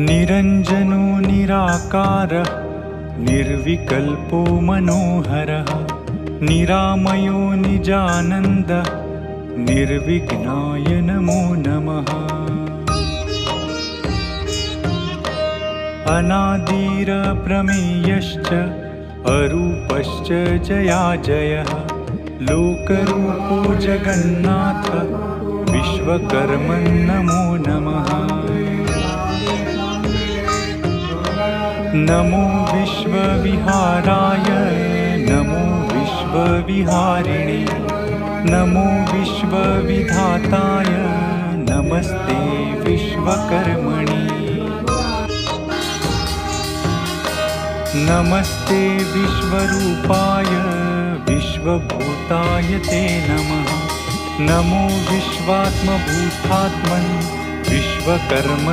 निरञ्जनो निराकारः निर्विकल्पो मनोहरः निरामयो निजानन्दः निर्विघ्नाय नमो नमः। अनादिरप्रमेयश्च अरूपश्च जयाजयः लोकरूपो जगन्नाथ विश्वकर्मन् नमो नमः। नमो विश्वविहाराय नमो विश्वविहारिणे नमो विश्वविधाताय नमस्ते विश्वकर्मणि। नमस्ते विश्वरूपाय विश्वभूताय ते नमः। नमो विश्वात्मभूतात्मन् विश्वकर्म